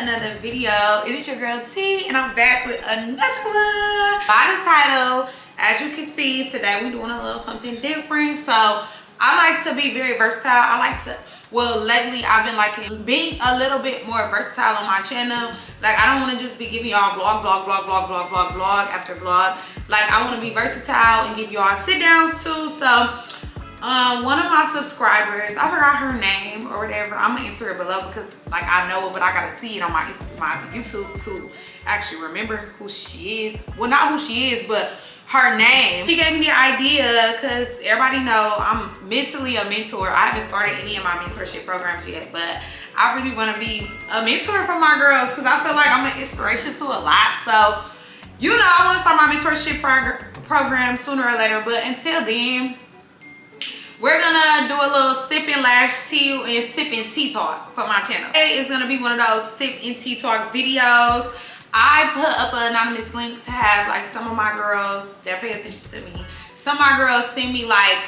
another video. It is your girl T, and I'm back with another one. By the title, as you can see, today we're doing a little something different. So I like to be very versatile. I like to, well, lately I've been liking being a little bit more versatile on my channel. Like, I don't want to just be giving y'all vlog after vlog. Like, I want to be versatile and give y'all sit downs too. So one of my subscribers, I forgot her name or whatever, I'm gonna enter it below because like I know it, but I gotta see it on my YouTube to actually remember who she is. Well, not who she is, but her name. She gave me the idea because everybody know I'm mentally a mentor. I haven't started any of my mentorship programs yet, but I really want to be a mentor for my girls because I feel like I'm an inspiration to a lot. So, you know, I want to start my mentorship program sooner or later, but until then, we're gonna do a little sip and lash tea and sip and tea talk for my channel. Today is gonna be one of those sip and tea talk videos. I put up an anonymous link to have like some of my girls that pay attention to me. Some of my girls send me like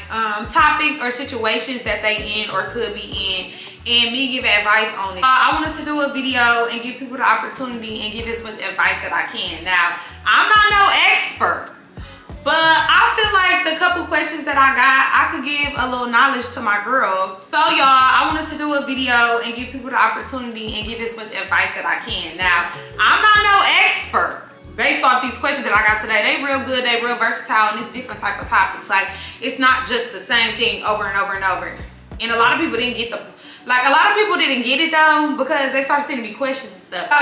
topics or situations that they in or could be in, and me give advice on it. I wanted to do a video and give people the opportunity and give as much advice that I can. Now, I'm not no expert, but I feel like the couple questions that I got, I could give a little knowledge to my girls. So y'all, I wanted to do a video and give people the opportunity and give as much advice that I can. Now, I'm not no expert based off these questions that I got today. They real good, they real versatile, and it's different type of topics. Like, it's not just the same thing over and over and over. And a lot of people didn't get the, like a lot of people didn't get it though because they started sending me questions and stuff. So,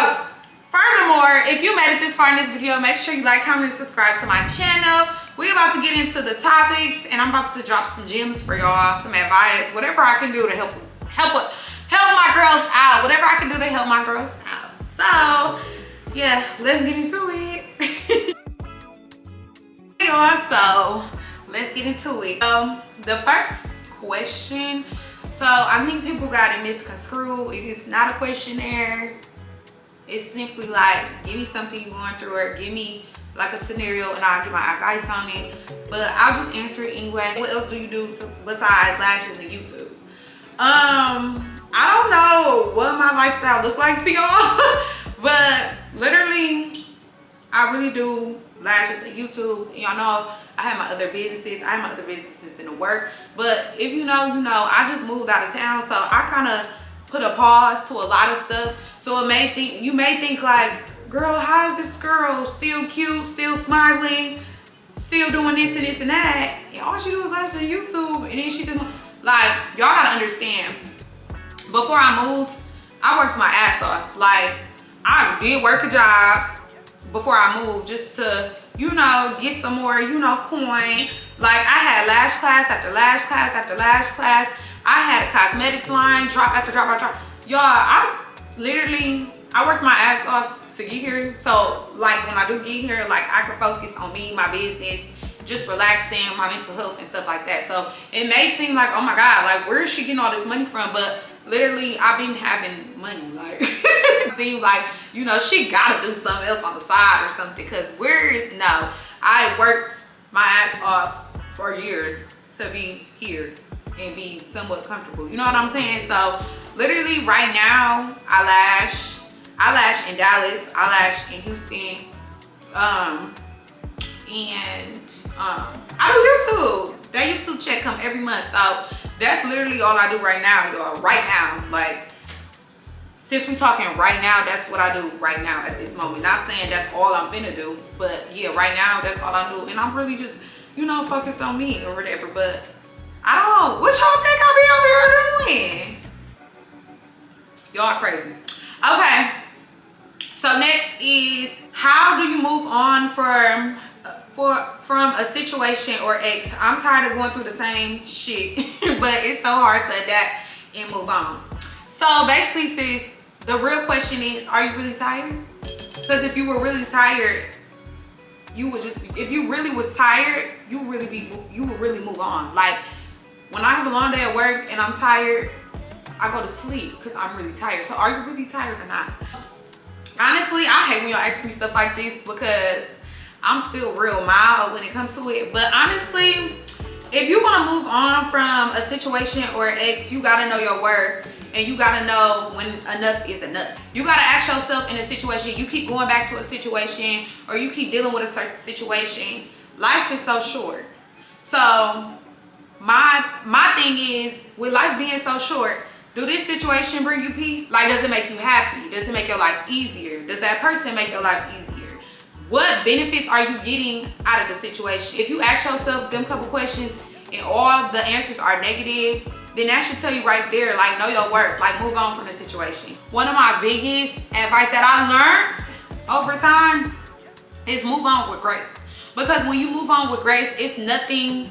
furthermore, if you made it this far in this video, make sure you like, comment, and subscribe to my channel. We're about to get into the topics, and I'm about to drop some gems for y'all, some advice, whatever I can do to help my girls out. Whatever I can do to help my girls out. So, yeah, let's get into it. Y'all, so let's get into it. The first question. So I think people got it misconstrued. It's not a questionnaire. It's simply like, give me something you're going through, or give me like a scenario and I'll give my advice on it. But I'll just answer it anyway. What else do you do besides lashes and YouTube? I don't know what my lifestyle look like to y'all, but literally, I really do lashes and YouTube. Y'all know I have my other businesses. I have my other businesses in the work. But if you know, you know, I just moved out of town, so I kind of put a pause to a lot of stuff. So it may think, you may think like, girl, how is this girl still cute, still smiling, still doing this and this and that, and all she do is lash on YouTube, and then she just, like, y'all gotta understand, before I moved, I worked my ass off. Like, I did work a job before I moved just to, you know, get some more, you know, coin. Like, I had lash class after lash class after lash class. I had a cosmetics line, drop after drop after drop. Y'all, I worked my ass off to get here. So like when I do get here, like I can focus on me, my business, just relaxing, my mental health and stuff like that. So it may seem like, oh my God, like where is she getting all this money from? But literally I've been having money. Like it seems like, you know, she gotta do something else on the side or something, because no, I worked my ass off for years to be here and be somewhat comfortable. You know what I'm saying? So literally right now I lash in Dallas, I lash in Houston, and I do YouTube. That YouTube check come every month. So that's literally all I do right now, y'all. Right now, like, since we talking right now, that's what I do right now at this moment. Not saying that's all I'm finna do, but yeah, right now that's all I do. And I'm really just, you know, focused on me or whatever. But I don't, what y'all think I be over here doing? Y'all crazy. Okay. So next is, how do you move on from a situation or ex? I'm tired of going through the same shit, but it's so hard to adapt and move on. So basically, sis, the real question is, are you really tired? Because if you were really tired, you would just, if you really was tired, you would really move on. Like when I have a long day at work and I'm tired, I go to sleep because I'm really tired. So are you really tired or not? Honestly, I hate when y'all ask me stuff like this because I'm still real mild when it comes to it. But honestly, if you want to move on from a situation or an ex, you got to know your worth. and you gotta know when enough is enough. You gotta ask yourself in a situation, you keep going back to a situation or you keep dealing with a certain situation, life is so short. So my thing is, with life being so short, do this situation bring you peace? Like, does it make you happy? Does it make your life easier? Does that person make your life easier? What benefits are you getting out of the situation? If you ask yourself them couple questions and all the answers are negative, then that should tell you right there, like, know your worth, like, move on from the situation. One of my biggest advice that I learned over time is move on with grace. Because when you move on with grace, it's nothing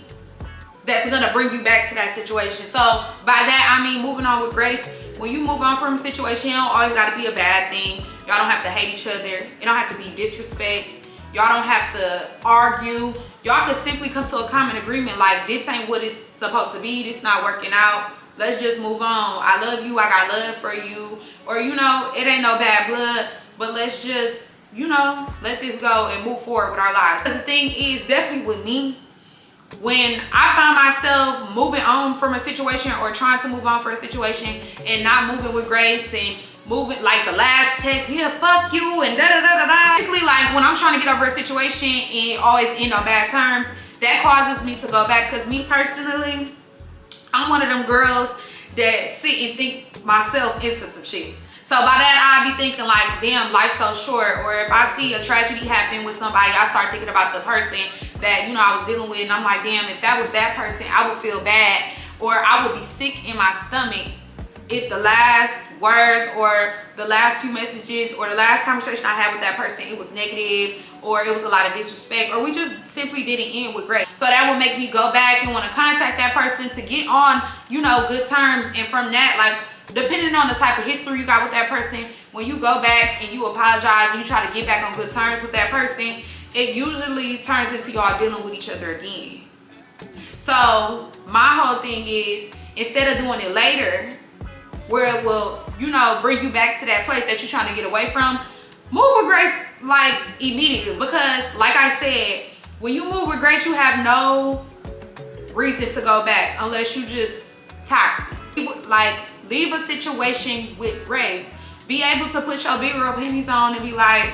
that's gonna bring you back to that situation. So by that, I mean moving on with grace. When you move on from a situation, it don't always gotta be a bad thing. Y'all don't have to hate each other. It don't have to be disrespect. Y'all don't have to argue. Y'all can simply come to a common agreement, like, this ain't what it's supposed to be. This not working out. Let's just move on. I love you. I got love for you. Or, you know, it ain't no bad blood, but let's just, you know, let this go and move forward with our lives. The thing is, definitely with me, when I found myself moving on from a situation or trying to move on for a situation and not moving with grace and moving like the last text, yeah, fuck you and da da da da da. Basically, like, when I'm trying to get over a situation and always end on bad terms, that causes me to go back. Because me personally, I'm one of them girls that sit and think myself into some shit. So by that, I be thinking like, damn, life's so short. Or if I see a tragedy happen with somebody, I start thinking about the person that, you know, I was dealing with. And I'm like, damn, if that was that person, I would feel bad. Or I would be sick in my stomach if the last words or the last few messages or the last conversation I had with that person, it was negative, or it was a lot of disrespect, or we just simply didn't end with grace. So that would make me go back and want to contact that person to get on, you know, good terms. And from that, like, depending on the type of history you got with that person, when you go back and you apologize and you try to get back on good terms with that person, it usually turns into y'all dealing with each other again. So my whole thing is, instead of doing it later, where it will, you know, bring you back to that place that you're trying to get away from, move with grace, like, immediately. Because like I said, when you move with grace, you have no reason to go back unless you just toxic. Like, leave a situation with grace. Be able to put your bigger opinions on and be like,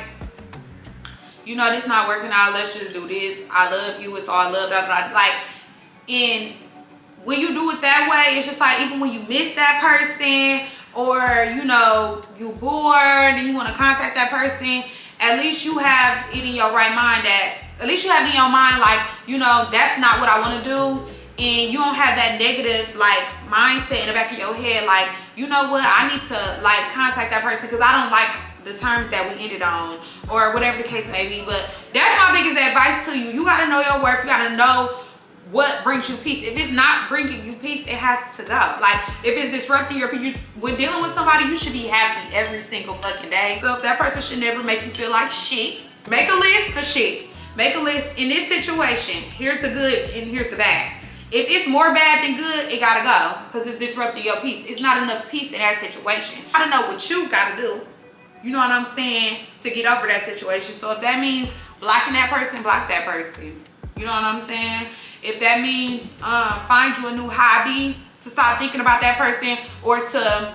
you know, this not working out, let's just do this. I love you, it's all love, blah, blah, blah. Like, and when you do it that way, it's just like, even when you miss that person, or, you know, you bored and you want to contact that person, at least you have it in your right mind that, at least you have it in your mind, like, you know, that's not what I want to do. And you don't have that negative, like, mindset in the back of your head, like, you know what, I need to, like, contact that person because I don't like the terms that we ended on, or whatever the case may be. But that's my biggest advice to you. You got to know your worth. You got to know what brings you peace. If it's not bringing you peace, it has to go. Like, if it's disrupting your peace, when dealing with somebody, you should be happy every single fucking day. So if that person should never make you feel like shit, make a list of shit. Make a list. In this situation, here's the good and here's the bad. If it's more bad than good, it gotta go, because it's disrupting your peace. It's not enough peace in that situation. I don't know what you gotta do, you know what I'm saying, to get over that situation. So if that means blocking that person, block that person. You know what I'm saying? If that means find you a new hobby to stop thinking about that person, or to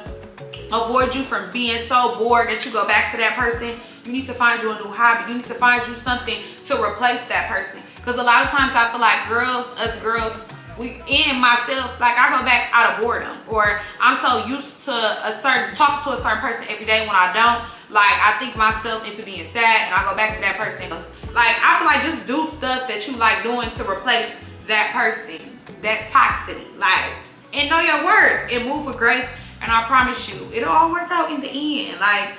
avoid you from being so bored that you go back to that person, you need to find you a new hobby. You need to find you something to replace that person. Because a lot of times I feel like us girls, and myself, like, I go back out of boredom, or I'm so used to talking to a certain person every day. When I don't, like, I think myself into being sad and I go back to that person. Like, I feel like just do stuff that you like doing to replace that person, that toxicity, like, and know your worth and move with grace. And I promise you, it'll all work out in the end. Like,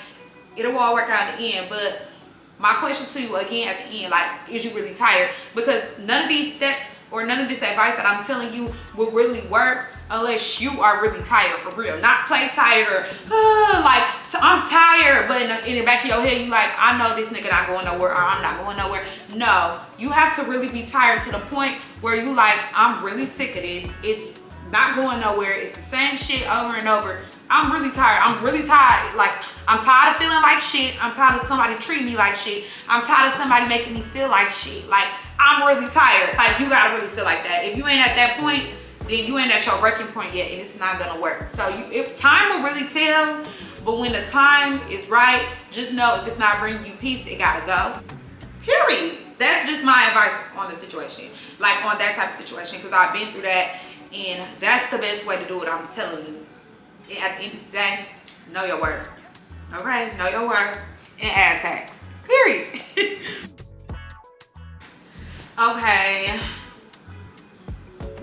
it'll all work out in the end. But my question to you again at the end, like, is you really tired? Because none of these steps or none of this advice that I'm telling you will really work unless you are really tired for real. Not play tired or like, I'm tired, but in the back of your head you like, I know this nigga not going nowhere, or I'm not going nowhere. No, you have to really be tired to the point where you like, I'm really sick of this. It's not going nowhere. It's the same shit over and over. I'm really tired. I'm really tired. Like, I'm tired of feeling like shit. I'm tired of somebody treating me like shit. I'm tired of somebody making me feel like shit. Like, I'm really tired. Like, you gotta really feel like that. If you ain't at that point, then you ain't at your breaking point yet, and it's not gonna work. So if time will really tell, but when the time is right, just know if it's not bringing you peace, it gotta go. Period. That's just my advice on the situation, like on that type of situation, because I've been through that, and that's the best way to do it. I'm telling you. At the end of the day, know your worth. Okay, know your worth and add tax. Period. Okay.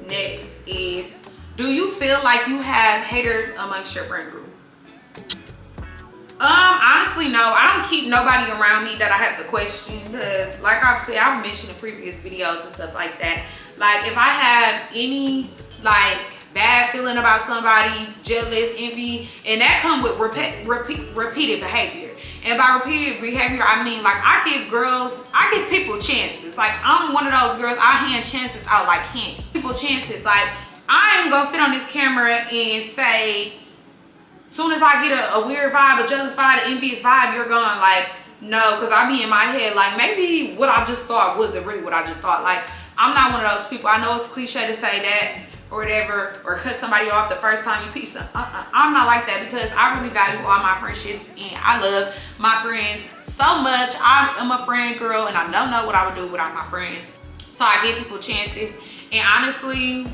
Next is, do you feel like you have haters amongst your friend group? Honestly, no. I don't keep nobody around me that I have to question, because like I've said, I've mentioned in previous videos and stuff like that. Like if I have any like bad feeling about somebody, jealous, envy, and that come with repeated behavior. And by repeated behavior, I mean like I give people chances. Like I'm one of those girls, I hand chances out like candy. People chances. Like I ain't gonna sit on this camera and say, soon as I get a weird vibe, a jealous vibe, an envious vibe, you're gone. Like, no, because I be in my head, like, maybe what I just thought wasn't really what I just thought. Like, I'm not one of those people. I know it's cliche to say that or whatever, or cut somebody off the first time you peep something. I'm not like that, because I really value all my friendships, and I love my friends so much. I am a friend girl, and I don't know what I would do without my friends. So I give people chances, and honestly,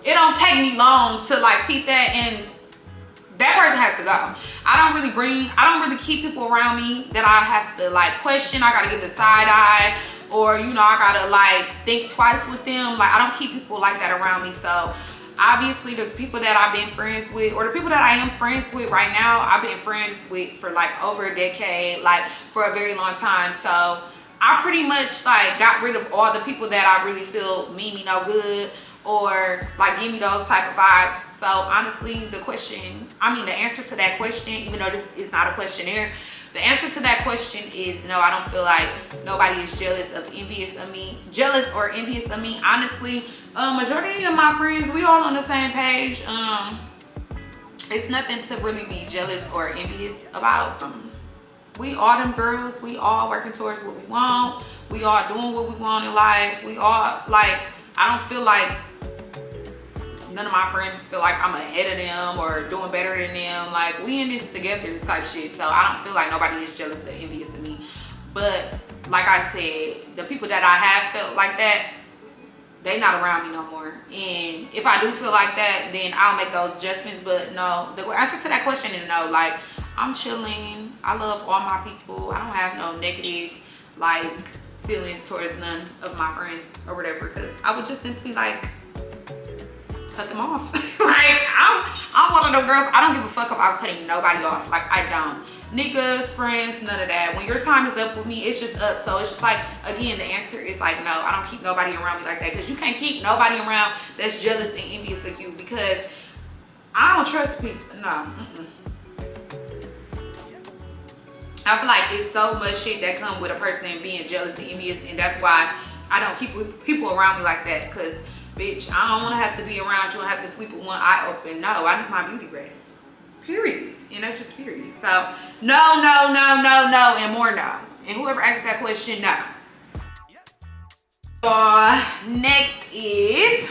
it don't take me long to like peep that, and that person has to go. I don't really keep people around me that I have to like question. I gotta give the side eye, or you know, I gotta like think twice with them. Like I don't keep people like that around me. So obviously the people that I've been friends with, or the people that I am friends with right now, I've been friends with for like over a decade, like for a very long time. So I pretty much like got rid of all the people that I really feel mean me no good, or like give me those type of vibes. So honestly, the answer to that question, even though this is not a questionnaire, the answer to that question is no. I don't feel like nobody is jealous or envious of me. Honestly, majority of my friends, we all on the same page. It's nothing to really be jealous or envious about. We all them girls, we all working towards what we want. We all doing what we want in life. We all like, I don't feel like none of my friends feel like I'm ahead of them or doing better than them. Like we in this together type shit. So I don't feel like nobody is jealous or envious of me. But like I said, the people that I have felt like that, they not around me no more. And if I do feel like that, then I'll make those adjustments. But no, the answer to that question is no. Like I'm chilling. I love all my people. I don't have no negative like feelings towards none of my friends or whatever, because I would just simply like cut them off. Like I'm one of those girls, I don't give a fuck about cutting nobody off. Like I don't. Niggas, friends, none of that. When your time is up with me, it's just up. So it's just like, again, the answer is like no. I don't keep nobody around me like that, because you can't keep nobody around that's jealous and envious of you, because I don't trust people. No. I feel like it's so much shit that come with a person being jealous and envious, and that's why I don't keep people around me like that. Because bitch, I don't want to have to be around you and have to sleep with one eye open. No, I need my beauty rest. Period. And that's just period. So no, no, no, no, no, and more no. And whoever asked that question, no. Next is,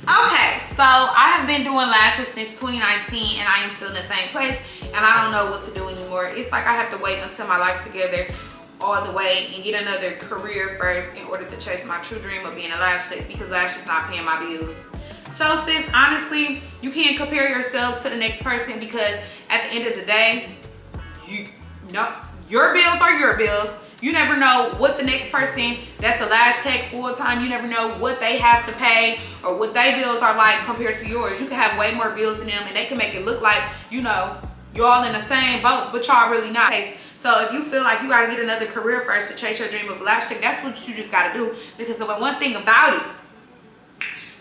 okay, so I have been doing lashes since 2019, and I am still in the same place, and I don't know what to do anymore. It's like I have to wait until my life together all the way and get another career first in order to chase my true dream of being a lash tech, because lash is not paying my bills. So sis, honestly, you can't compare yourself to the next person, because at the end of the day, your bills are your bills. You never know what the next person that's a lash tech full time, you never know what they have to pay or what their bills are like compared to yours. You can have way more bills than them, and they can make it look like, you know, you're all in the same boat, but y'all really not. So if you feel like you gotta get another career first to chase your dream of a lash tech, that's what you just gotta do. Because the one thing about it,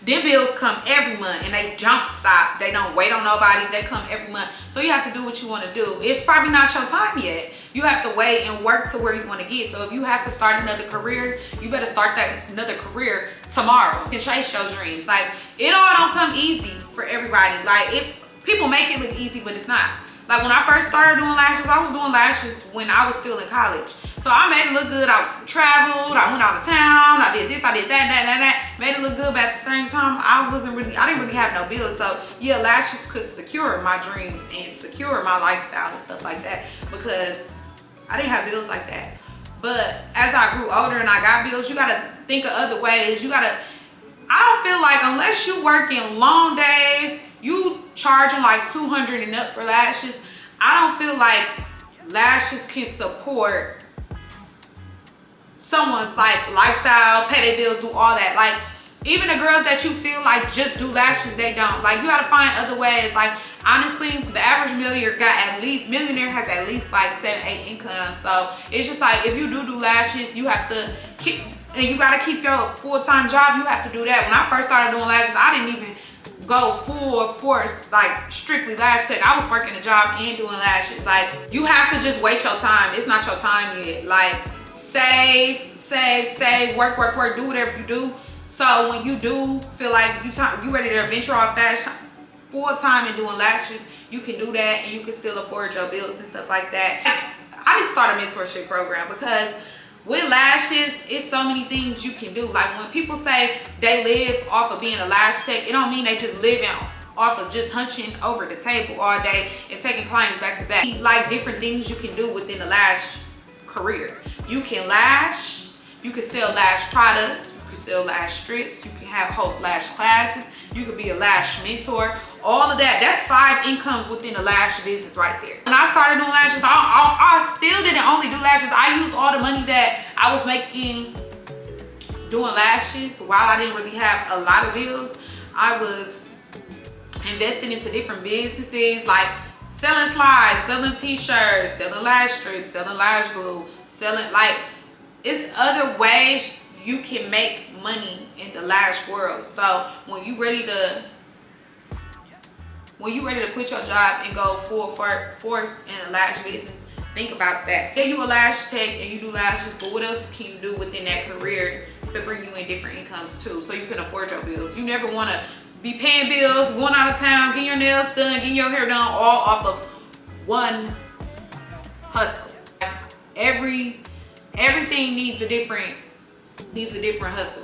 them bills come every month, and they don't stop. They don't wait on nobody. They come every month. So you have to do what you want to do. It's probably not your time yet. You have to wait and work to where you want to get. So if you have to start another career, you better start that another career tomorrow and chase your dreams. Like, it all don't come easy for everybody. Like, people make it look easy, but it's not. Like when I first started doing lashes, I was doing lashes when I was still in college. So I made it look good. I traveled, I went out of town, I did this, I did that. Made it look good, but at the same time, I didn't really have no bills. So yeah, lashes could secure my dreams and secure my lifestyle and stuff like that, because I didn't have bills like that. But as I grew older and I got bills, you gotta think of other ways. I don't feel like, unless you working long days, you charging like $200 and up for lashes, I don't feel like lashes can support someone's like lifestyle, pay their bills, do all that. Like, even the girls that you feel like just do lashes, they don't. Like, you gotta find other ways. Like, honestly, the average millionaire has at least like 7-8 incomes. So it's just like, if you do lashes, you have to keep, and you gotta keep your full-time job, you have to do that. When I first started doing lashes, I didn't even go full force, like strictly lash tech. I was working a job and doing lashes. Like, you have to just wait your time. It's not your time yet. Like, save, work, do whatever you do. So when you do feel like you ready to venture off fashion full time and doing lashes, you can do that, and you can still afford your bills and stuff like that. I need to start a mentorship program, because with lashes, it's so many things you can do. Like, when people say they live off of being a lash tech, it don't mean they just living off of just hunching over the table all day and taking clients back to back. Like, different things you can do within the lash career. You can lash, you can sell lash products, you can sell lash strips, you can host lash classes, you could be a lash mentor. All of that, that's 5 incomes within the lash business right there. When I started doing lashes, I still didn't only do lashes. I used all the money that I was making doing lashes while I didn't really have a lot of bills. I was investing into different businesses, like selling slides, selling t-shirts, selling lash strips, selling lash glue, selling, like, it's other ways you can make money in the lash world. So when you ready to quit your job and go full force in a lash business, think about that. Say you a lash tech and you do lashes, but what else can you do within that career to bring you in different incomes too, so you can afford your bills? You never want to be paying bills, going out of town, getting your nails done, getting your hair done, all off of one hustle. Everything needs a different hustle.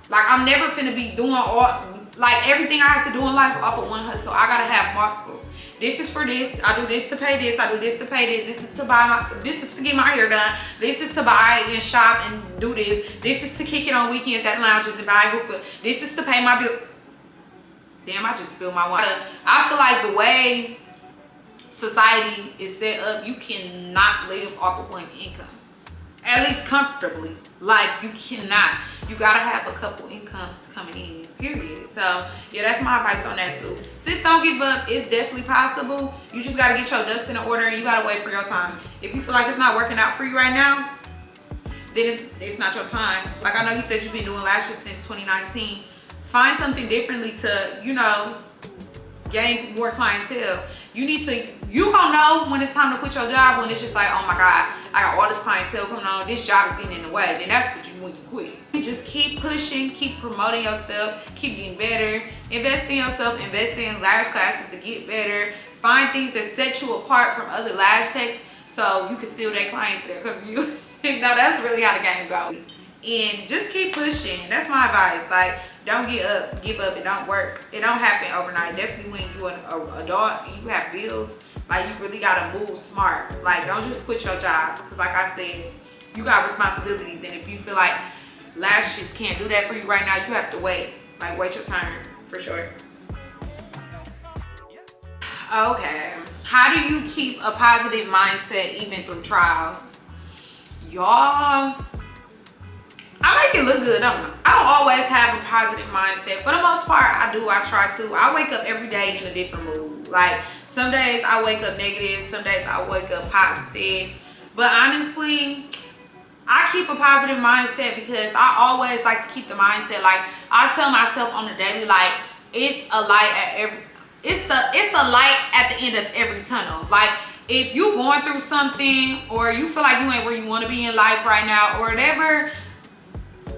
Like, I'm never finna be doing everything I have to do in life off of one hustle. I gotta have multiple. This is for this. I do this to pay this. I do this to pay this. This is to get my hair done. This is to buy and shop and do this. This is to kick it on weekends at lounges and buy hookah. This is to pay my bill. Damn, I just spilled my water. I feel like the way society is set up, you cannot live off of one income. At least comfortably. Like, you cannot. You gotta have a couple incomes coming in, period. So yeah, that's my advice on that too. Sis, don't give up. It's definitely possible. You just gotta get your ducks in order, and you gotta wait for your time. If you feel like it's not working out for you right now, then it's not your time. Like, I know you said you've been doing lashes since 2019. Find something differently to, you know, gain more clientele. You gonna know when it's time to quit your job, when it's just like, oh my God, I got all this clientele coming on, this job is getting in the way. Then that's when you quit. Just keep pushing, keep promoting yourself, keep getting better, invest in yourself, invest in lash classes to get better. Find things that set you apart from other lash techs, so you can steal their clients that come to you. No, that's really how the game goes. And just keep pushing. That's my advice. Like, don't give up. It don't work. It don't happen overnight. Definitely when you're an adult and you have bills, like, you really gotta move smart. Like, don't just quit your job, because like I said, you got responsibilities, and if you feel like lashes can't do that for you right now, you have to wait. Like, wait your turn, for sure. Okay, how do you keep a positive mindset even through trials? Y'all, I make it look good, don't I? I don't always have a positive mindset. For the most part, I do. I try to. I wake up every day in a different mood. Like, some days I wake up negative, some days I wake up positive. But honestly, I keep a positive mindset because I always like to keep the mindset. Like, I tell myself on the daily, like, it's a light at the end of every tunnel. Like, if you going through something, or you feel like you ain't where you want to be in life right now, or whatever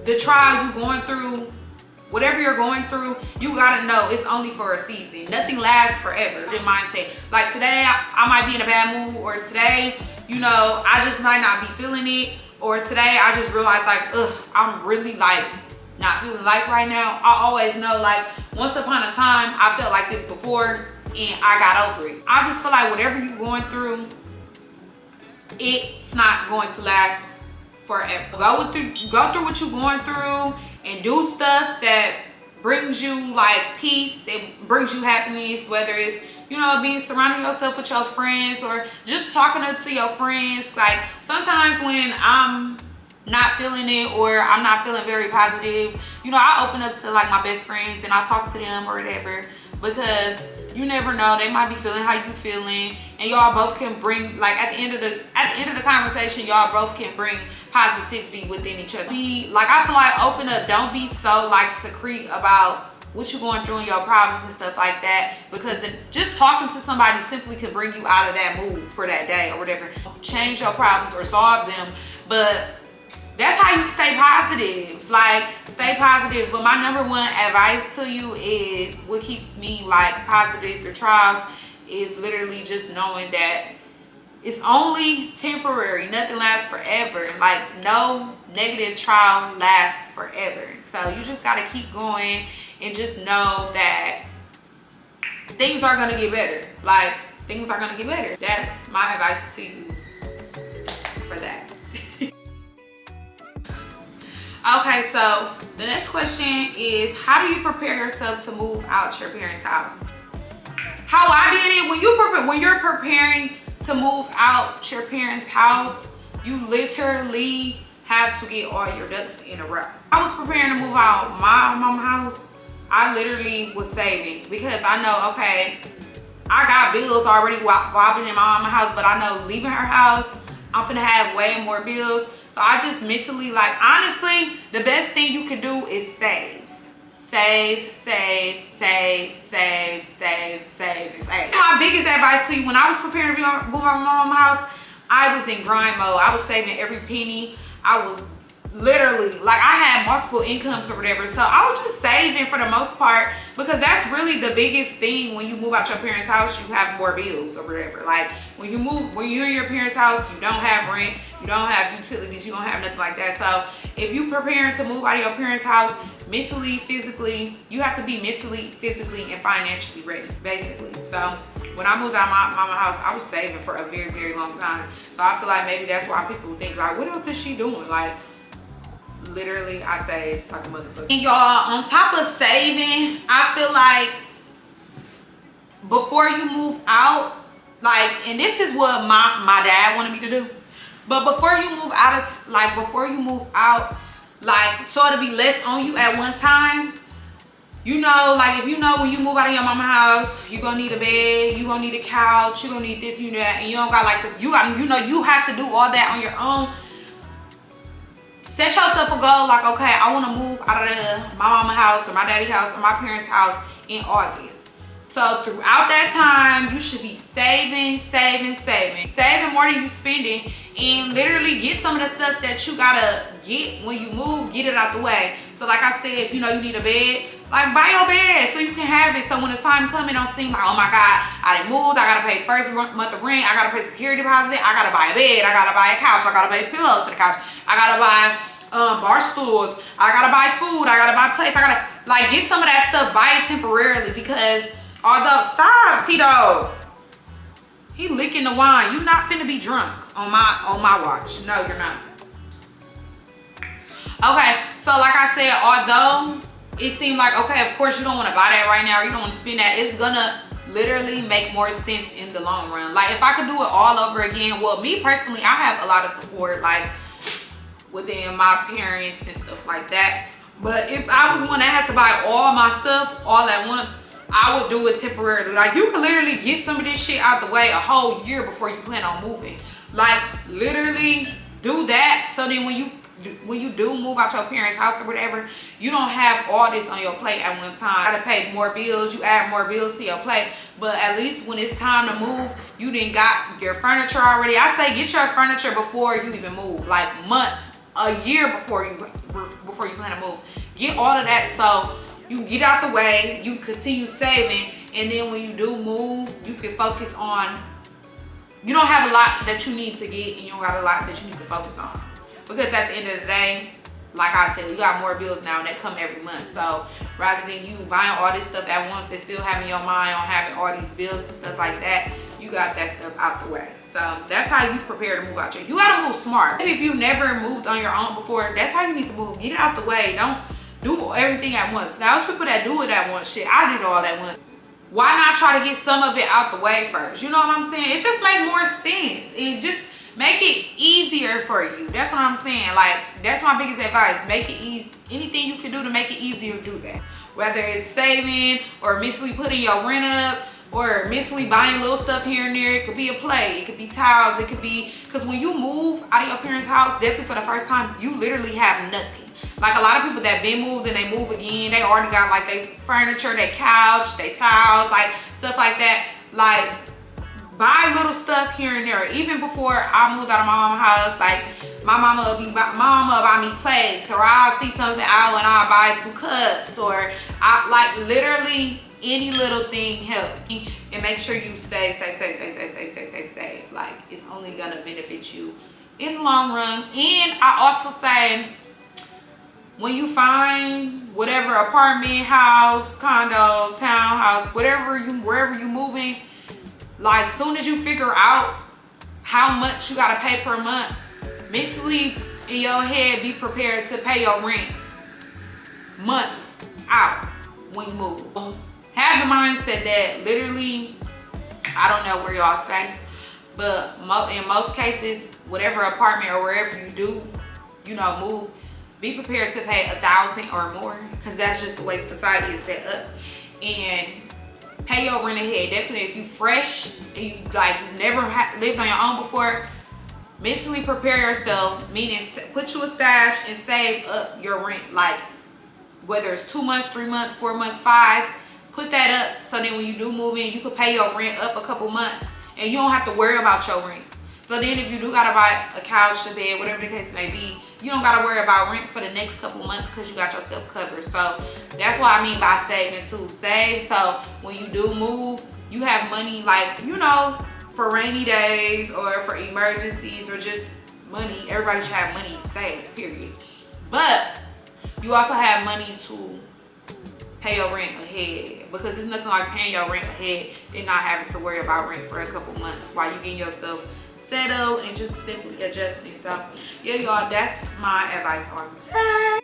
the trial you going through, whatever you're going through, you gotta know it's only for a season. Nothing lasts forever. Your mindset. Like, today I might be in a bad mood, or today, you know, I just might not be feeling it, or today I just realized like, ugh, I'm really like not feeling life right now. I always know like once upon a time I felt like this before and I got over it. I just feel like whatever you're going through, it's not going to last forever. Go through what you're going through and do stuff that brings you like peace, it brings you happiness, whether it's, you know, being surrounding yourself with your friends or just talking to your friends. Like sometimes when I'm not feeling it or I'm not feeling very positive, you know, I open up to like my best friends and I talk to them or whatever, because you never know, they might be feeling how you feeling, and y'all both can bring, like at the end of the conversation, y'all both can bring positivity within each other. Be like, I feel like open up, don't be so like secrete about what you're going through and your problems and stuff like that, because just talking to somebody simply can bring you out of that mood for that day or whatever. Change your problems or solve them, but that's how you stay positive. Like, stay positive. But my number one advice to you is, what keeps me like positive through trials is literally just knowing that it's only temporary. Nothing lasts forever. Like, no negative trial lasts forever. So you just got to keep going and just know that things are going to get better. Like, things are going to get better. That's my advice to you for that. Okay, so the next question is, how do you prepare yourself to move out your parents' house? How I did it, when you're preparing to move out your parents' house, you literally have to get all your ducks in a row. I was preparing to move out my mama's house. I literally was saving, because I know, okay, I got bills already wobbling in my mama's house, but I know leaving her house, I'm finna have way more bills. So I just mentally, like, honestly, the best thing you can do is save. Save, save, save, save, save, save, and save. My biggest advice to you, when I was preparing to move out my mama's house, I was in grind mode. I was saving every penny. I was literally, like, I had multiple incomes or whatever. So I was just saving for the most part, because that's really the biggest thing when you move out your parents' house. You have more bills or whatever. Like, when you're in your parents' house, you don't have rent, you don't have utilities, you don't have nothing like that. So if you preparing to move out of your parents' house, mentally, physically, you have to be mentally, physically, and financially ready, basically. So when I moved out my mama's house, I was saving for a very, very long time. So I feel like maybe that's why people think like, what else is she doing? Like, literally, I saved like a motherfucker. And y'all, on top of saving, I feel like before you move out, like, and this is what my dad wanted me to do, but before you move out, like, so it'll be less on you at one time. You know, like, if you know when you move out of your mama's house, you're gonna need a bed, you're gonna need a couch, you're gonna need this, you know that, and you don't got like you have to do all that on your own. Set yourself a goal, like, okay, I want to move out of my mama's house or my daddy's house or my parents' house in August. So throughout that time, you should be saving more than you spending, and literally get some of the stuff that you gotta get when you move, get it out the way. So like I said, if you know you need a bed, like, buy your bed so you can have it. So when the time comes, it don't seem like, oh my God, I done moved, I gotta pay first month of rent, I gotta pay security deposit, I gotta buy a bed, I gotta buy a couch, I gotta pay pillows for the couch, I gotta buy bar stools, I gotta buy food, I gotta buy plates, I gotta, like, get some of that stuff, buy it temporarily, because although, stop, Tito. He licking the wine. You not finna be drunk on my watch. No, you're not. Okay, so like I said, although it seemed like, okay, of course you don't want to buy that right now, or you don't want to spend that, it's gonna literally make more sense in the long run. Like, if I could do it all over again, well, me personally, I have a lot of support, like, within my parents and stuff like that. But if I was one that had to buy all my stuff all at once, I would do it temporarily. Like, you can literally get some of this shit out the way a whole year before you plan on moving. Like, literally do that, so then when you do move out your parents' house or whatever, you don't have all this on your plate at one time. You gotta pay more bills, you add more bills to your plate, but at least when it's time to move, you done got your furniture already. I say get your furniture before you even move, like months, a year before you plan to move. Get all of that so you get out the way, you continue saving, and then when you do move, you can focus on you don't have a lot that you need to get, and you don't got a lot that you need to focus on. Because at the end of the day, like I said, you got more bills now and they come every month. So rather than you buying all this stuff at once, that's still having your mind on having all these bills and stuff like that, you got that stuff out the way. So that's how you prepare to move out here. You gotta move smart. If you never moved on your own before, that's how you need to move. Get it out the way. Don't do everything at once. Now there's people that do it at once. Shit, I did all at once. Why not try to get some of it out the way first? You know what I'm saying? It just makes more sense. It just make it easier for you. That's what I'm saying. Like, that's my biggest advice. Make it easy. Anything you can do to make it easier, do that. Whether it's saving or mentally putting your rent up or mentally buying little stuff here and there. It could be a plate. It could be towels. It could be, because when you move out of your parents' house, definitely for the first time, you literally have nothing. Like a lot of people that been moved and they move again, they already got like their furniture, their couch, their towels, like stuff like that. Like, buy little stuff here and there. Even before I moved out of my mama's house, like my mama would buy me plates, or I'll see something out and I'll buy some cups, or I like literally any little thing helps. And make sure you save. Like, it's only gonna benefit you in the long run. And I also say, when you find whatever apartment, house, condo, townhouse, wherever you moving, like soon as you figure out how much you gotta pay per month, mentally in your head be prepared to pay your rent months out when you move. Have the mindset that literally, I don't know where y'all stay, but in most cases, whatever apartment or wherever you do, you know, move, be prepared to pay $1,000 or more, because that's just the way society is set up. And pay your rent ahead. Definitely if you fresh and you like you've never lived on your own before, mentally prepare yourself, meaning put you a stash and save up your rent. Like whether it's 2 months, 3 months, 4 months, 5, put that up so then when you do move in, you could pay your rent up a couple months and you don't have to worry about your rent. So then if you do gotta buy a couch, a bed, whatever the case may be, you don't gotta worry about rent for the next couple months because you got yourself covered. So that's what I mean by saving too. Save so when you do move, you have money, like, you know, for rainy days or for emergencies or just money. Everybody should have money saved, period. But you also have money to pay your rent ahead, because it's nothing like paying your rent ahead and not having to worry about rent for a couple months while you getting yourself settled and just simply adjusting. So yeah, y'all, that's my advice on that.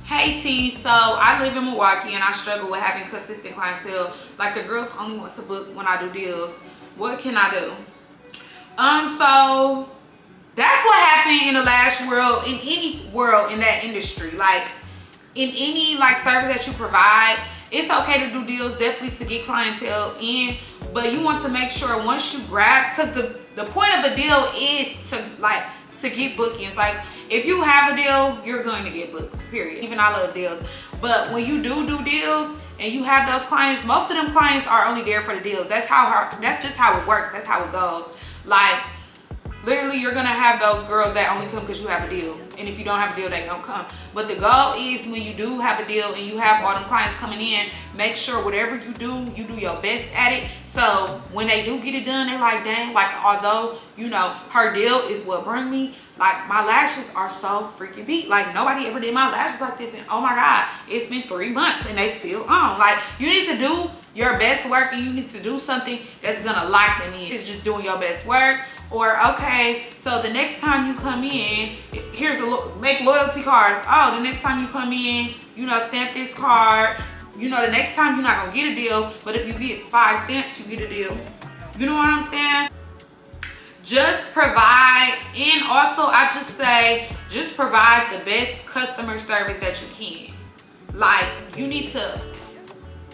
Hey T, so I live in Milwaukee and I struggle with having consistent clientele. Like the girls only want to book when I do deals. What can I do? So that's what happened in the Lash world, in any world in that industry. Like in any like service that you provide, it's okay to do deals, definitely to get clientele in, but you want to make sure once you grab, because the point of a deal is to get bookings. Like if you have a deal, you're going to get booked, period. Even I love deals, but when you do deals and you have those clients, most of them clients are only there for the deals. That's just how it works. That's how it goes. Like literally, you're gonna have those girls that only come because you have a deal, and if you don't have a deal, they don't come. But the goal is when you do have a deal and you have all them clients coming in, make sure whatever you do your best at it. So when they do get it done, they like, dang, like although you know her deal is what bring me, like my lashes are so freaking beat. Like nobody ever did my lashes like this, and oh my god, it's been 3 months and they still on. Like you need to do your best work, and you need to do something that's gonna lock them in. It's just doing your best work. Or okay, so the next time you come in, here's make loyalty cards. Oh, the next time you come in, you know, stamp this card. You know, the next time you're not gonna get a deal, but if you get 5 stamps, you get a deal. You know what I'm saying? Just provide, and also I just say, just provide the best customer service that you can. Like you need to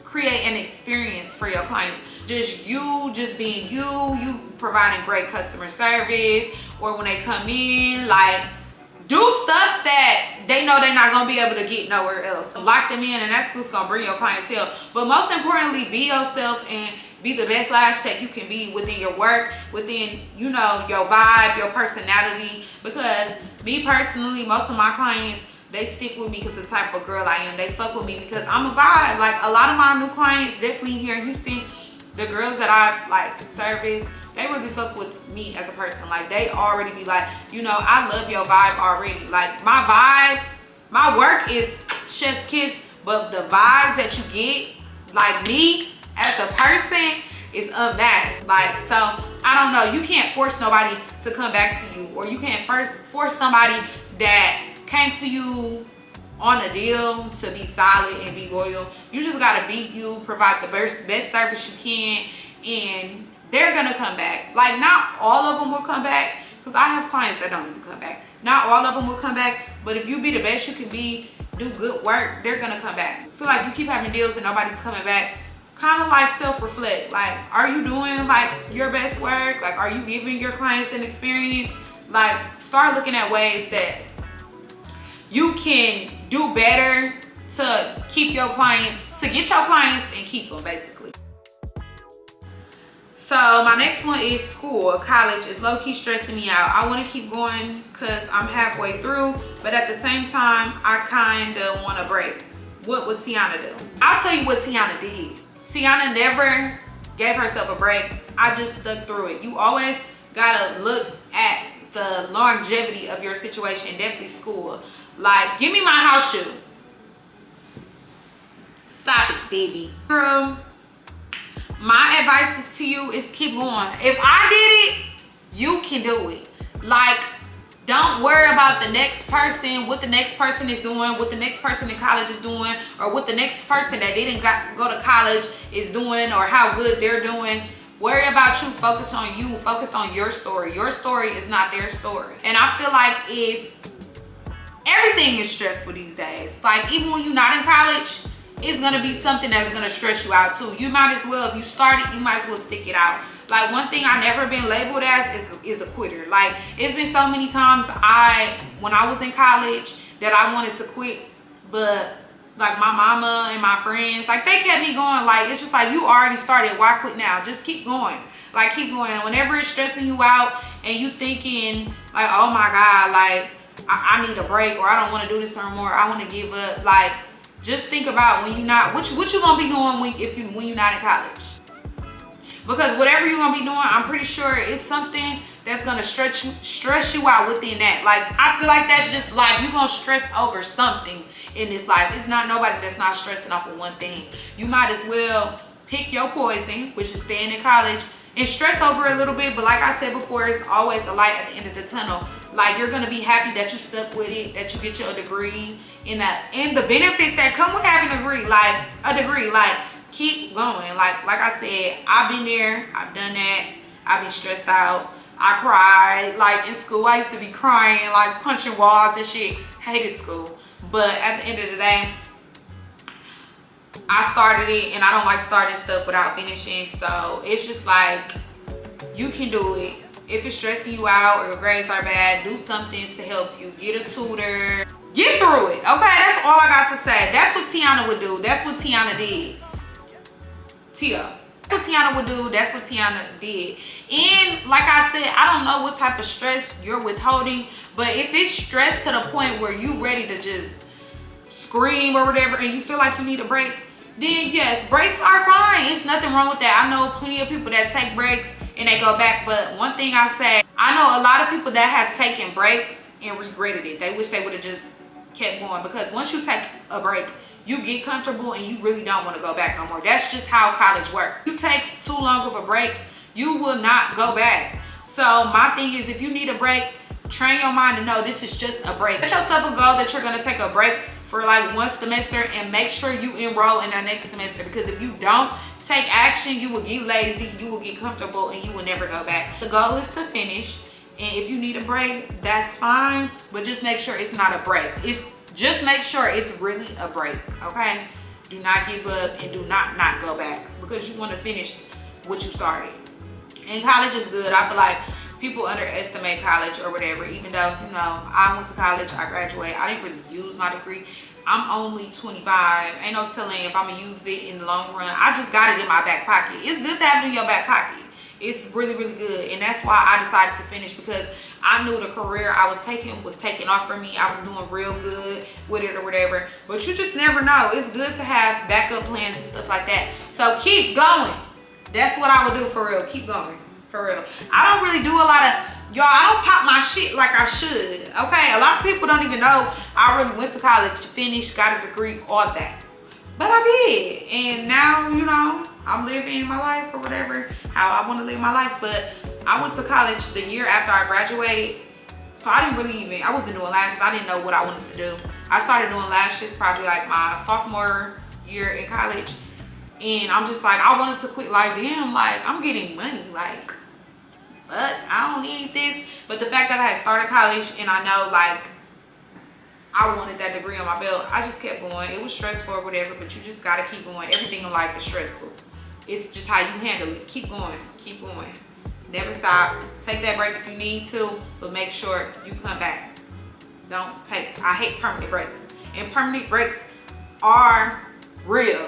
create an experience for your clients. Just being you providing great customer service, or when they come in, like do stuff that they know they're not gonna be able to get nowhere else. Lock them in, and that's what's gonna bring your clientele. But most importantly, be yourself and be the best lash tech you can be within your work, within, you know, your vibe, your personality. Because me personally, most of my clients, they stick with me because the type of girl I am. They fuck with me because I'm a vibe. Like a lot of my new clients, definitely here in Houston, the girls that I've like serviced, they really fuck with me as a person. Like they already be like, you know, I love your vibe already. Like my vibe, my work is chef's kiss, but the vibes that you get, like me as a person, is unmatched. Like, so I don't know, you can't force nobody to come back to you, or you can't force somebody that came to you on a deal to be solid and be loyal. You just gotta be you, provide the best service you can, and they're gonna come back. Like not all of them will come back, because I have clients that don't even come back. Not all of them will come back, but if you be the best you can be, do good work, they're gonna come back. Feel like you keep having deals and nobody's coming back, kind of like self-reflect. Like, are you doing like your best work? Like, are you giving your clients an experience? Like, start looking at ways that you can do better to keep your clients, to get your clients and keep them, basically. So my next one is school. College is low-key stressing me out. I want to keep going because I'm halfway through, but at the same time, I kind of want a break. What would Tiana do? I'll tell you what Tiana did. Tiana never gave herself a break. I just stuck through it. You always gotta look at the longevity of your situation, definitely school. Like, give me my house shoe. Stop it, baby. Girl, my advice to you is keep going. If I did it, you can do it. Like, don't worry about the next person, what the next person is doing, what the next person in college is doing, or what the next person that didn't go to college is doing, or how good they're doing. Worry about you, focus on you, focus on your story. Your story is not their story. And I feel like if everything is stressful these days, like even when you're not in college, it's gonna be something that's gonna stress you out too. You might as well, if you started, you might as well stick it out. Like one thing I never been labeled as is a quitter. Like it's been so many times when I was in college that I wanted to quit, but like my mama and my friends, like they kept me going. Like it's just like, you already started, why quit now? Just keep going. Like keep going. Whenever it's stressing you out and you thinking like, oh my God, like I need a break, or I don't want to do this no more, I want to give up. Like just think about when you're not, what you gonna be doing when you're not in college. Because whatever you're gonna be doing, I'm pretty sure it's something that's gonna stress you out within that. Like I feel like that's just life. You're gonna stress over something in this life. It's not nobody that's not stressing off of one thing. You might as well pick your poison, which is staying in college, and stress over a little bit. But like I said before, it's always a light at the end of the tunnel. Like you're gonna be happy that you stuck with it, that you get your degree, and the benefits that come with having a degree. Like keep going. Like I said, I've been there, I've done that. I've been stressed out. I cried. Like in school, I used to be crying, like punching walls and shit. Hated school. But at the end of the day, I started it, and I don't like starting stuff without finishing. So it's just like, you can do it. If it's stressing you out or your grades are bad, do something to help you. Get a tutor. Get through it. Okay, that's all I got to say. That's what Tiana would do. That's what Tiana did. Tia. That's what Tiana would do. That's what Tiana did. And like I said, I don't know what type of stress you're withholding, but if it's stress to the point where you ready to just scream or whatever, and you feel like you need a break, then yes, breaks are fine. It's nothing wrong with that. I know plenty of people that take breaks and they go back, but one thing I say, I know a lot of people that have taken breaks and regretted it. They wish they would have just kept going, because once you take a break, you get comfortable and you really don't want to go back no more. That's just how college works. You take too long of a break, you will not go back. So my thing is, if you need a break, train your mind to know this is just a break. Set yourself a goal that you're going to take a break for like one semester, and make sure you enroll in that next semester, because if you don't take action, you will get lazy, you will get comfortable, and you will never go back. The goal is to finish, and if you need a break, that's fine, but just make sure it's not a break. Just make sure it's really a break, okay? Do not give up, and do not go back, because you want to finish what you started. And college is good. I feel like people underestimate college or whatever, even though, you know, I went to college, I graduated, I didn't really use my degree. I'm only 25. Ain't no telling if I'm gonna use it in the long run. I just got it in my back pocket. It's good to have it in your back pocket. It's really, really good. And that's why I decided to finish, because I knew the career I was taking off for me. I was doing real good with it or whatever. But you just never know. It's good to have backup plans and stuff like that. So keep going. That's what I would do for real. Keep going. For real. I don't really do a lot of, y'all, I don't pop my shit like I should. Okay, a lot of people don't even know I really went to college, finished, got a degree, all that. But I did. And now, you know, I'm living my life or whatever, how I want to live my life. But I went to college the year after I graduated. So I didn't really even, I wasn't doing lashes. I didn't know what I wanted to do. I started doing lashes probably like my sophomore year in college. And I'm just like, I wanted to quit. Like, damn, like, I'm getting money. Like, but I don't need this. But the fact that I had started college and I know, like, I wanted that degree on my belt, I just kept going. It was stressful or whatever, but you just got to keep going. Everything in life is stressful. It's just how you handle it. Keep going. Keep going. Never stop. Take that break if you need to, but make sure you come back. Don't take, I hate permanent breaks. And permanent breaks are real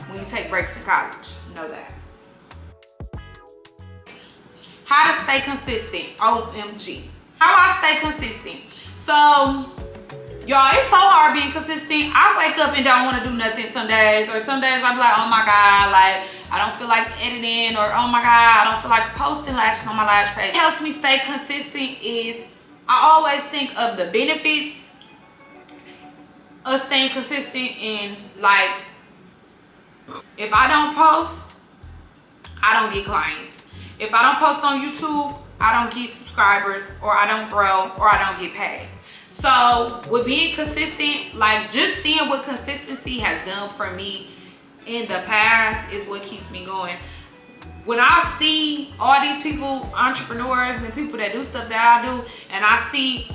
when you take breaks in college. Know that. How to stay consistent. OMG. How I stay consistent. So, y'all, it's so hard being consistent. I wake up and don't want to do nothing some days. Or some days I'm like, oh my God, like, I don't feel like editing. Or, oh my God, I don't feel like posting lashes on my lash page. What helps me stay consistent is I always think of the benefits of staying consistent. And, like, if I don't post, I don't get clients. If I don't post on YouTube, I don't get subscribers, or I don't grow, or I don't get paid. So with being consistent, like just seeing what consistency has done for me in the past is what keeps me going. When I see all these people, entrepreneurs and people that do stuff that I do, and I see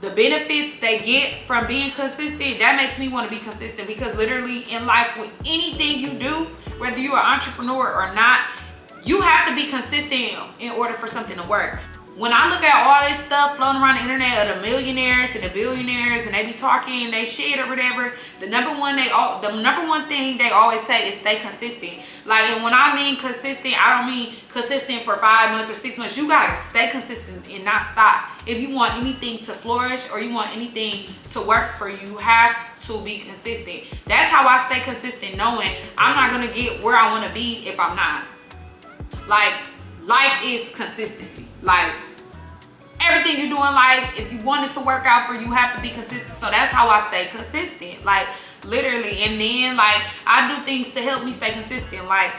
the benefits they get from being consistent, that makes me want to be consistent. Because literally in life, with anything you do, whether you're an entrepreneur or not, you have to be consistent in order for something to work. When I look at all this stuff floating around the internet of the millionaires and the billionaires, and they be talking they shit or whatever, the number one thing they always say is stay consistent. Like, and when I mean consistent, I don't mean consistent for 5 months or 6 months. You gotta stay consistent and not stop. If you want anything to flourish or you want anything to work for you, you have to be consistent. That's how I stay consistent, knowing I'm not gonna get where I wanna be if I'm not. Like, life is consistency. Like, everything you do in life, if you want it to work out for you, you have to be consistent. So that's how I stay consistent. Like, literally. And then, like, I do things to help me stay consistent. Like,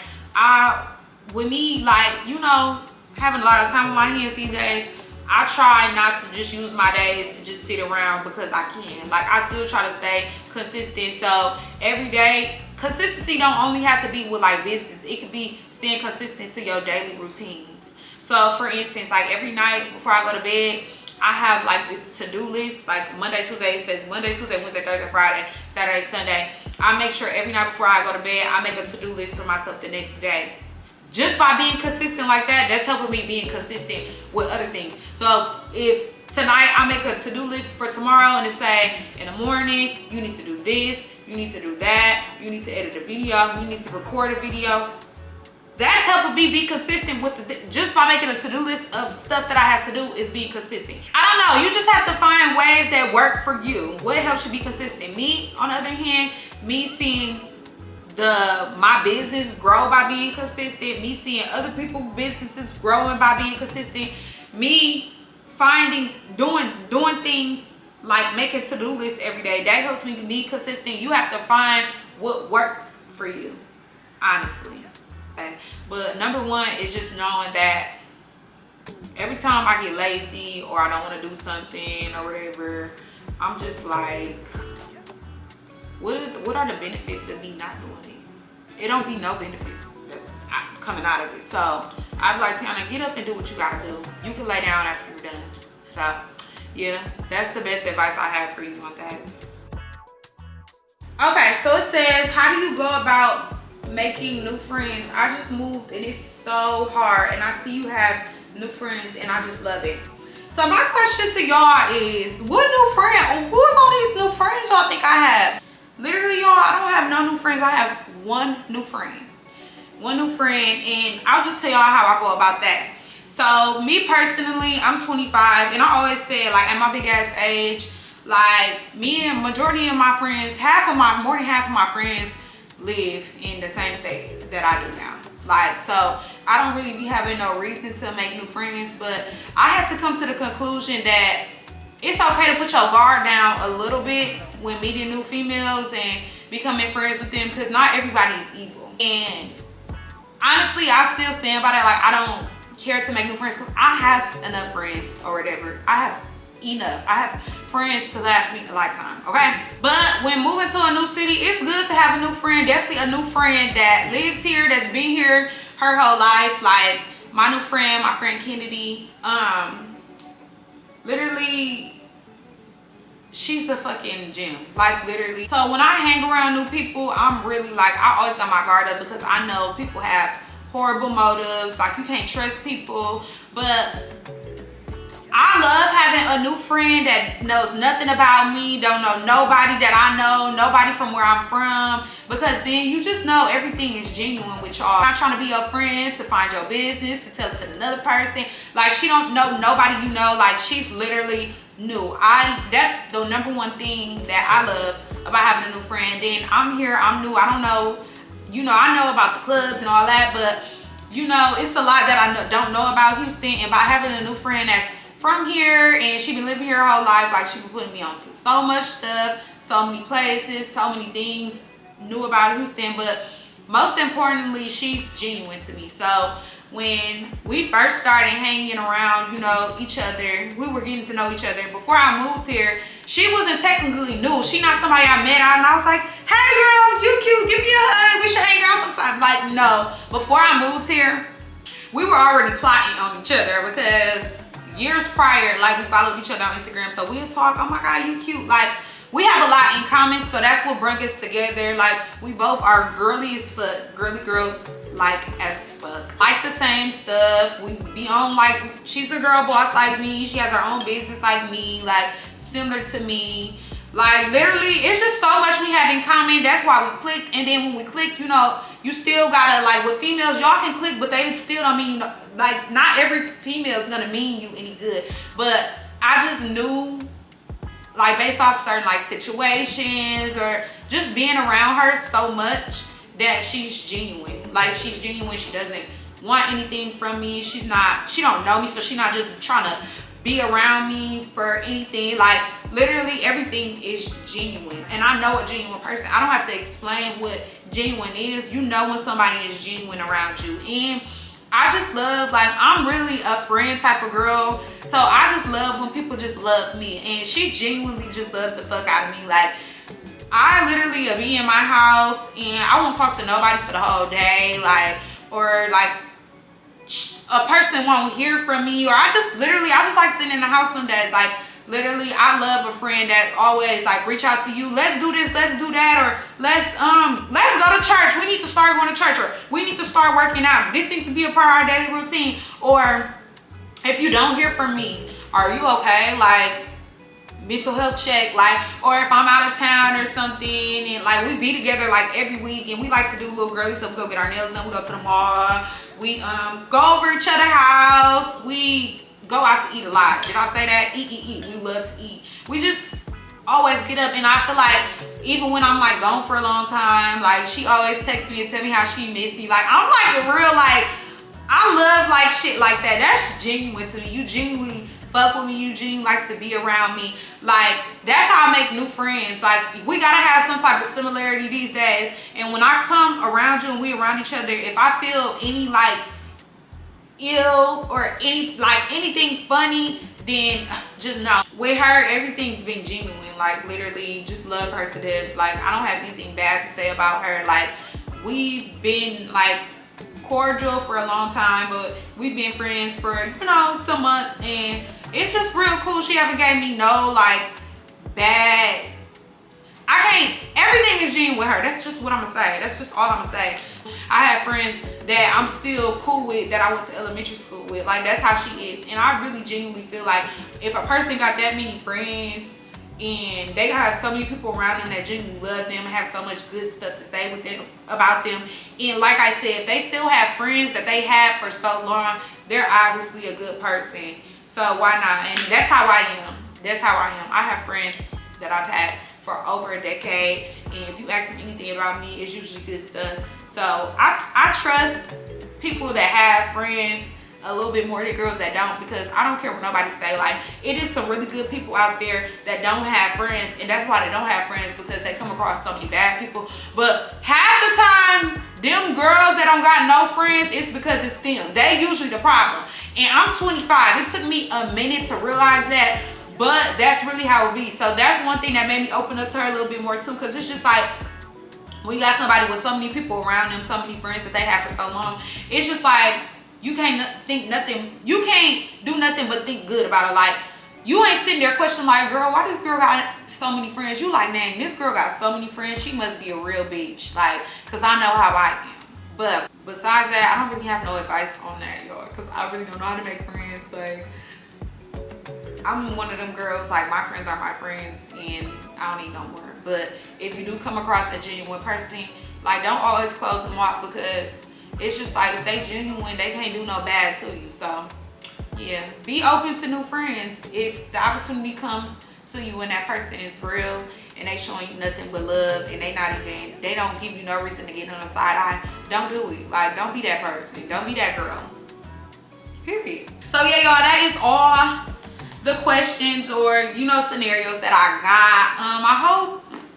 with me, like, you know, having a lot of time on my hands these days, I try not to just use my days to just sit around because I can. Like, I still try to stay consistent. So every day, consistency don't only have to be with like business. It could be staying consistent to your daily routines. So for instance, like every night before I go to bed, I have like this to-do list. Like Monday, Tuesday, it says Monday, Tuesday, Wednesday, Thursday, Friday, Saturday, Sunday. I make sure every night before I go to bed, I make a to-do list for myself the next day. Just by being consistent like that, that's helping me being consistent with other things. So if tonight I make a to-do list for tomorrow and it say in the morning, you need to do this, you need to do that, you need to edit a video, you need to record a video. That's helping me be consistent with just by making a to-do list of stuff that I have to do is being consistent. I don't know, you just have to find ways that work for you. What helps you be consistent? Me, on the other hand, me seeing my business grow by being consistent, me seeing other people's businesses growing by being consistent, me finding, doing things like making to-do lists every day. That helps me be consistent. You have to find what works for you, honestly. Okay? But number one is just knowing that every time I get lazy or I don't want to do something or whatever, I'm just like, what are the benefits of me not doing it? It don't be no benefits that's coming out of it. So I'd like to get up and do what you gotta do. You can lay down after you're done. So yeah, that's the best advice I have for you on that. Okay, so it says, how do you go about making new friends? I just moved and it's so hard, and I see you have new friends and I just love it. So my question to y'all is, what new friend, who's all these new friends y'all think I have? Literally, y'all, I don't have no new friends. I have one new friend. One new friend, and I'll just tell y'all how I go about that. So me personally, I'm 25, and I always say, like, at my big ass age, like, me and majority of my friends, more than half of my friends live in the same state that I do now. Like, so I don't really be having no reason to make new friends, but I have to come to the conclusion that it's okay to put your guard down a little bit when meeting new females and becoming friends with them, because not everybody is evil. And honestly, I still stand by that. Like, I don't care to make new friends because I have enough friends or whatever. I have enough. I have friends to last me a lifetime, okay? But when moving to a new city, it's good to have a new friend. Definitely a new friend that lives here, that's been here her whole life. Like my new friend, my friend Kennedy, literally, she's the fucking gym, like literally. So when I hang around new people, I'm really like, I always got my guard up because I know people have horrible motives. Like, you can't trust people. But I love having a new friend that knows nothing about me, don't know nobody that I know, nobody from where I'm from, because then you just know everything is genuine with y'all. I'm not trying to be your friend to find your business, to tell it to another person. Like, she don't know nobody you know. Like, she's literally new. That's the number one thing that I love about having a new friend. Then I'm here, I'm new, I don't know, you know, I know about the clubs and all that, but you know, it's a lot that I don't know about Houston. And by having a new friend that's from here and she been living here her whole life, like, she been putting me on to so much stuff, so many places, so many things new about Houston. But most importantly, she's genuine to me. So when we first started hanging around, you know, each other, we were getting to know each other. Before I moved here, she wasn't technically new. She not somebody I met out and I was like, hey girl, you cute, give me a hug, we should hang out sometime. Like, no. Before I moved here, we were already plotting on each other because years prior, like, we followed each other on Instagram. So we'll talk, oh my God, you cute. Like, we have a lot in common, so that's what brung us together. Like, we both are girly as fuck, girly girls, like as fuck. Like the same stuff. We be on, like, she's a girl boss like me. She has her own business like me, like similar to me. Like, literally, it's just so much we have in common. That's why we click. And then when we click, you know, you still gotta, like, with females, y'all can click, but they still don't mean, like, not every female is gonna mean you any good. But I just knew, like, based off certain, like, situations or just being around her so much, that she's genuine. Like, she's genuine. She doesn't want anything from me. She don't know me, so she's not just trying to be around me for anything. Like, literally everything is genuine. And I know a genuine person. I don't have to explain what genuine is. You know when somebody is genuine around you. And I just love, like, I'm really a friend type of girl. So I just love when people just love me. And she genuinely just loves the fuck out of me. Like, I literally be in my house and I won't talk to nobody for the whole day. Like, or like a person won't hear from me. Or I just like sitting in the house some days. Like, literally, I love a friend that always, like, reach out to you. Let's do this, let's do that, or let's go to church. We need to start going to church, or we need to start working out. This needs to be a part of our daily routine. Or if you don't hear from me, are you okay? Like, mental health check. Like, or if I'm out of town or something, and like, we be together like every week, and we like to do little girly stuff. We go get our nails done, we go to the mall, we go over each other's house, we go out to eat a lot. Did I say that? Eat. We love to eat. We just always get up. And I feel like even when I'm like gone for a long time, like, she always texts me and tell me how she missed me. Like, I'm like a real, like, I love, like, shit like that. That's genuine to me. You genuinely fuck with me. You genuinely like to be around me. Like, that's how I make new friends. Like, we gotta have some type of similarity these days. And when I come around you and we around each other, if I feel any, like, ill or anything funny, then just know with her, everything's been genuine. Like, literally, just love her to death. Like, I don't have anything bad to say about her. Like, we've been, like, cordial for a long time, but we've been friends for, you know, some months, and it's just real cool. She haven't gave me no, like, bad, everything is genuine with her. That's just what I'm gonna say. That's just all I'm gonna say. I have friends that I'm still cool with, that I went to elementary school with. Like, that's how she is. And I really genuinely feel like if a person got that many friends and they have so many people around them that genuinely love them and have so much good stuff to say with them, about them, and like I said, if they still have friends that they had for so long, they're obviously a good person. So why not? And that's how I am. That's how I am. I have friends that I've had for over a decade, and if you ask them anything about me, it's usually good stuff. So I trust people that have friends a little bit more than girls that don't, because I don't care what nobody say. Like, it is some really good people out there that don't have friends, and that's why they don't have friends, because they come across so many bad people. But half the time, them girls that don't got no friends, it's because it's them. They usually the problem. And I'm 25. It took me a minute to realize that, but that's really how it be. So that's one thing that made me open up to her a little bit more too, because it's just like, when you got somebody with so many people around them, so many friends that they have for so long, it's just like, you can't think nothing, you can't do nothing but think good about it. Like, you ain't sitting there questioning like, girl, why this girl got so many friends? You like, dang, this girl got so many friends, she must be a real bitch. Like, cause I know how I am. But besides that, I don't really have no advice on that, y'all, cause I really don't know how to make friends. Like, I'm one of them girls, like, my friends are my friends and I don't need no more. But if you do come across a genuine person, like, don't always close them off, because it's just like, if they genuine, they can't do no bad to you. So yeah, be open to new friends. If the opportunity comes to you and that person is real and they showing you nothing but love, and they don't give you no reason to get on the side eye, don't do it. Like, don't be that person, don't be that girl, period. So yeah, y'all, that is all the questions or, you know, scenarios that I got.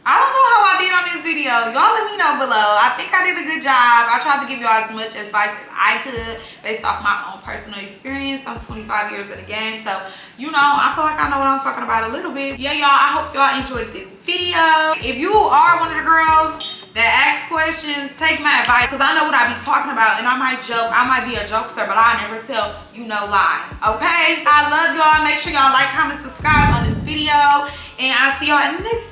I don't know how I did on this video. Y'all let me know below. I think I did a good job. I tried to give y'all as much advice as I could based off my own personal experience. I'm 25 years in the game, so, you know, I feel like I know what I'm talking about a little bit. Yeah, y'all, I hope y'all enjoyed this video. If you are one of the girls that ask questions, take my advice, because I know what I be talking about, and I might joke. I might be a jokester, but I never tell you no lie, okay? I love y'all. Make sure y'all like, comment, subscribe on this video, and I'll see y'all in the next